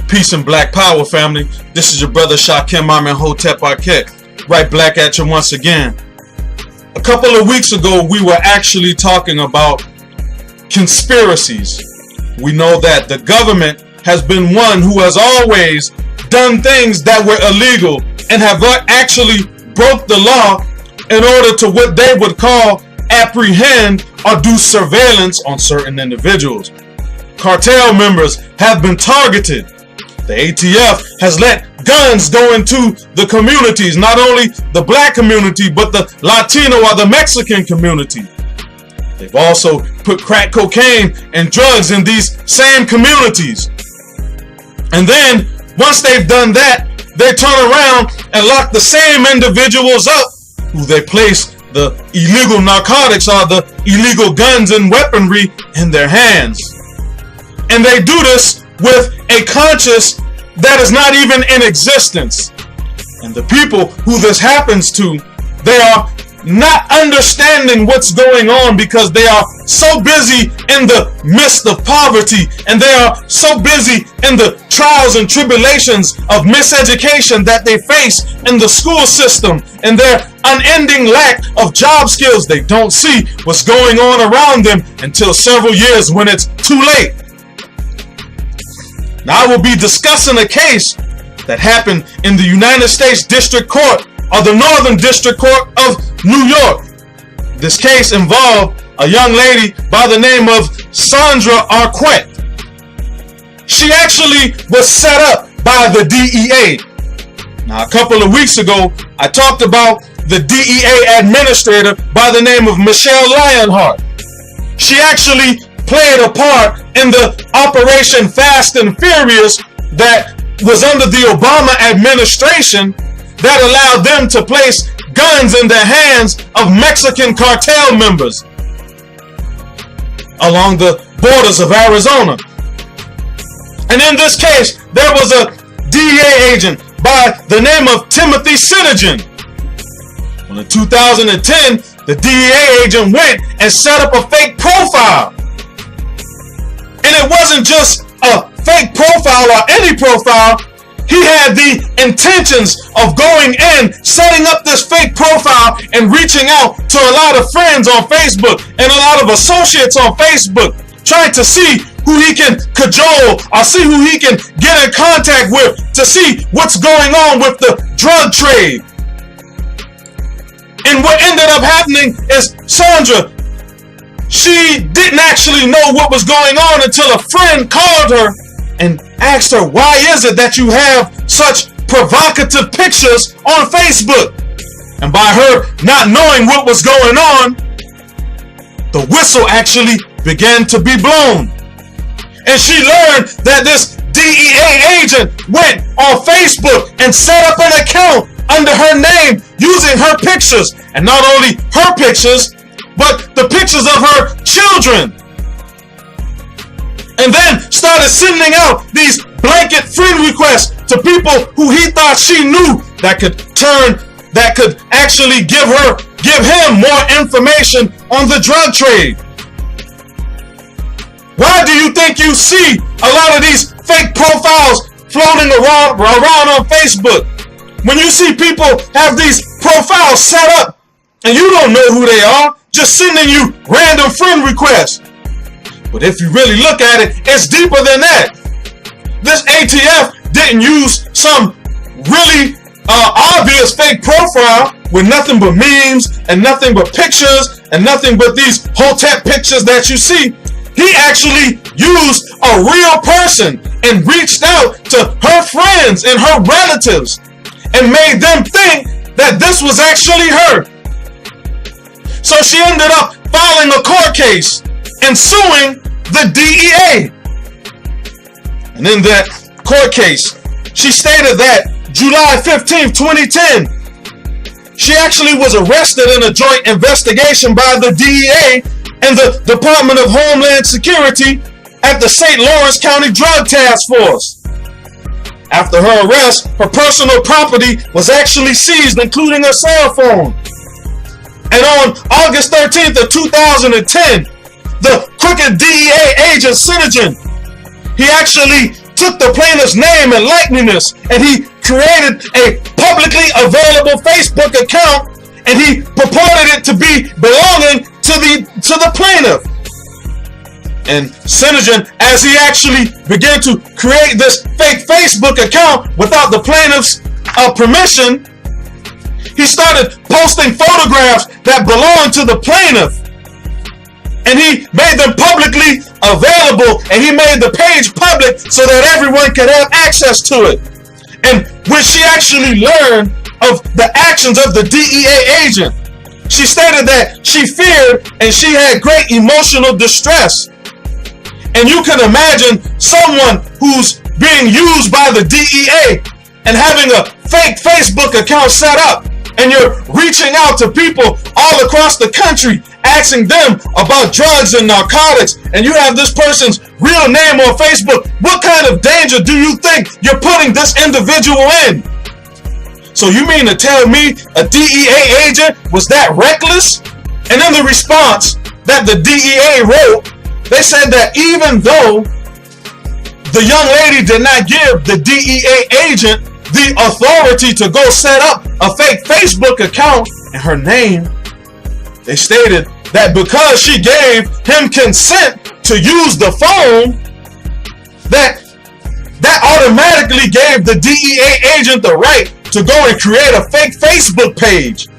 Peace and Black Power, family. This is your brother Shakim Amenhotep Arquette, right black at you once again. A couple of weeks ago, we were actually talking about conspiracies. We know that the government has been one who has always done things that were illegal and have actually broke the law in order to what they would call apprehend or do surveillance on certain individuals. Cartel members have been targeted. The ATF has let guns go into the communities, not only the black community, but the Latino or the Mexican community. They've also put crack cocaine and drugs in these same communities. And then, once they've done that, they turn around and lock the same individuals up who they place the illegal narcotics or the illegal guns and weaponry in their hands. And they do this with a conscience that is not even in existence. And the people who this happens to, they are not understanding what's going on because they are so busy in the midst of poverty, and they are so busy in the trials and tribulations of miseducation that they face in the school system and their unending lack of job skills. They don't see what's going on around them until several years when it's too late. Now, I will be discussing a case that happened in the United States District Court or the Northern District Court of New York. This case involved a young lady by the name of Sandra Arquette. She actually was set up by the DEA. Now, a couple of weeks ago, I talked about the DEA administrator by the name of Michelle Lionheart. She actually played a part in the Operation Fast and Furious that was under the Obama administration that allowed them to place guns in the hands of Mexican cartel members along the borders of Arizona. And in this case, there was a DEA agent by the name of Timothy Sinigan. Well, in 2010, the DEA agent went and set up a fake profile. And it wasn't just a fake profile or any profile. He had the intentions of going in, setting up this fake profile and reaching out to a lot of friends on Facebook and a lot of associates on Facebook, trying to see who he can cajole or see who he can get in contact with to see what's going on with the drug trade. And what ended up happening is Sandra, she didn't actually know what was going on until a friend called her and asked her, why is it that you have such provocative pictures on Facebook? And by her not knowing what was going on, the whistle actually began to be blown. And she learned that this DEA agent went on Facebook and set up an account under her name using her pictures. And not only her pictures, but the pictures of her children. And then started sending out these blanket friend requests to people who he thought she knew that could actually give him more information on the drug trade. Why do you think you see a lot of these fake profiles floating around on Facebook? When you see people have these profiles set up and you don't know who they are, just sending you random friend requests. But if you really look at it, it's deeper than that. This ATF didn't use some really obvious fake profile with nothing but memes and nothing but pictures and nothing but these Hotep pictures that you see. He actually used a real person and reached out to her friends and her relatives and made them think that this was actually her. So she ended up filing a court case and suing the DEA. And in that court case, she stated that July 15, 2010, she actually was arrested in a joint investigation by the DEA and the Department of Homeland Security at the St. Lawrence County Drug Task Force. After her arrest, her personal property was actually seized, including her cell phone. And on August 13th of 2010, the crooked DEA agent Sinigan, he actually took the plaintiff's name and likeness, and he created a publicly available Facebook account, and he purported it to be belonging to the plaintiff. And Synergen, as he actually began to create this fake Facebook account without the plaintiff's permission, he started posting photographs that belonged to the plaintiff. And he made them publicly available, and he made the page public so that everyone could have access to it. And when she actually learned of the actions of the DEA agent, she stated that she feared and she had great emotional distress. And you can imagine someone who's being used by the DEA and having a fake Facebook account set up, and you're reaching out to people all across the country asking them about drugs and narcotics, and you have this person's real name on Facebook. What kind of danger do you think you're putting this individual in? So you mean to tell me a DEA agent was that reckless? And in the response that the DEA wrote, they said that even though the young lady did not give the DEA agent the authority to go set up a fake Facebook account in her name, they stated that because she gave him consent to use the phone, that automatically gave the DEA agent the right to go and create a fake Facebook page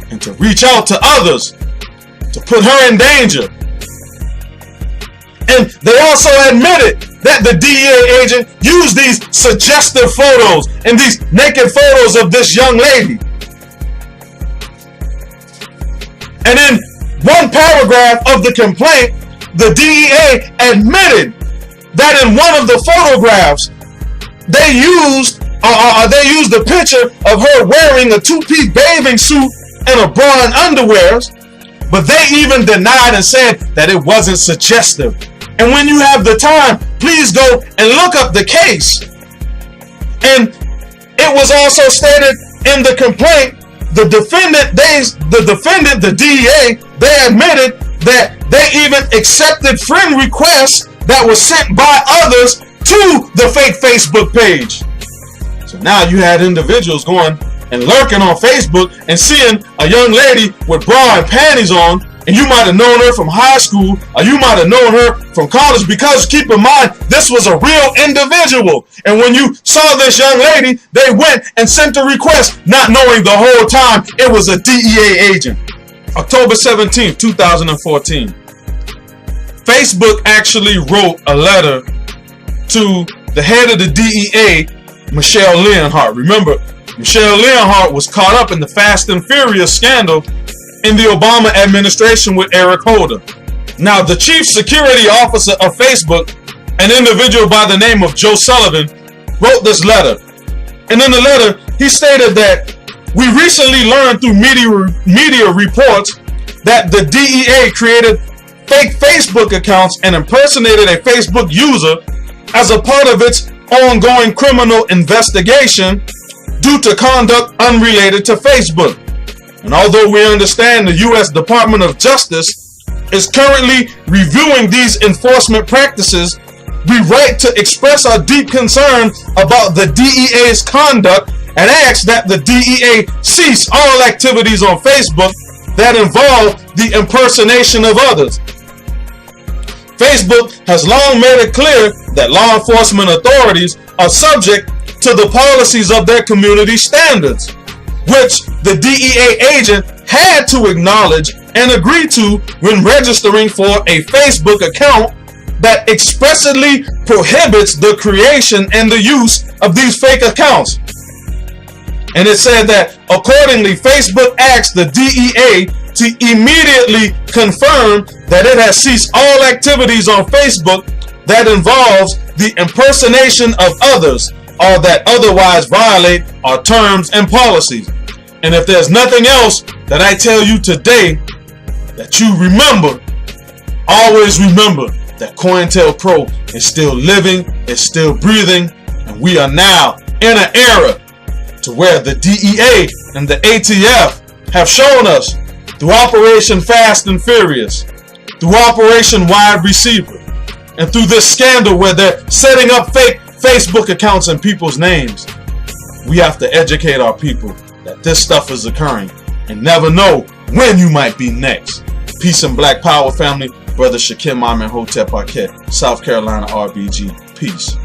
and to reach out to others to put her in danger. And they also admitted that the DEA agent used these suggestive photos and these naked photos of this young lady. And in one paragraph of the complaint, the DEA admitted that in one of the photographs, they used a picture of her wearing a two-piece bathing suit and a bra and underwears, but they even denied and said that it wasn't suggestive. And when you have the time, please go and look up the case. And it was also stated in the complaint, the defendant, the DEA, they admitted that they even accepted friend requests that were sent by others to the fake Facebook page. So now you had individuals going and lurking on Facebook and seeing a young lady with bra and panties on, and you might have known her from high school, or you might have known her from college, because keep in mind, this was a real individual. And when you saw this young lady, they went and sent a request, not knowing the whole time it was a DEA agent. October 17, 2014. Facebook actually wrote a letter to the head of the DEA, Michelle Leonhart. Remember, Michelle Leonhart was caught up in the Fast and Furious scandal in the Obama administration with Eric Holder. Now, the chief security officer of Facebook, an individual by the name of Joe Sullivan, wrote this letter. And in the letter, he stated that we recently learned through media reports that the DEA created fake Facebook accounts and impersonated a Facebook user as a part of its ongoing criminal investigation due to conduct unrelated to Facebook. And although we understand the U.S. Department of Justice is currently reviewing these enforcement practices, we write to express our deep concern about the DEA's conduct and ask that the DEA cease all activities on Facebook that involve the impersonation of others. Facebook has long made it clear that law enforcement authorities are subject to the policies of their community standards, which the DEA agent had to acknowledge and agree to when registering for a Facebook account that expressly prohibits the creation and the use of these fake accounts. And it said that accordingly, Facebook asked the DEA to immediately confirm that it has ceased all activities on Facebook that involves the impersonation of others or that otherwise violate our terms and policies. And if there's nothing else that I tell you today that you remember, always remember that COINTELPRO is still living, is still breathing, and we are now in an era to where the DEA and the ATF have shown us through Operation Fast and Furious, through Operation Wide Receiver, and through this scandal where they're setting up fake Facebook accounts and people's names. We have to educate our people that this stuff is occurring and never know when you might be next. Peace and Black Power, family. Brother Shakim Ahmed Hotep Arquette, South Carolina RBG. Peace.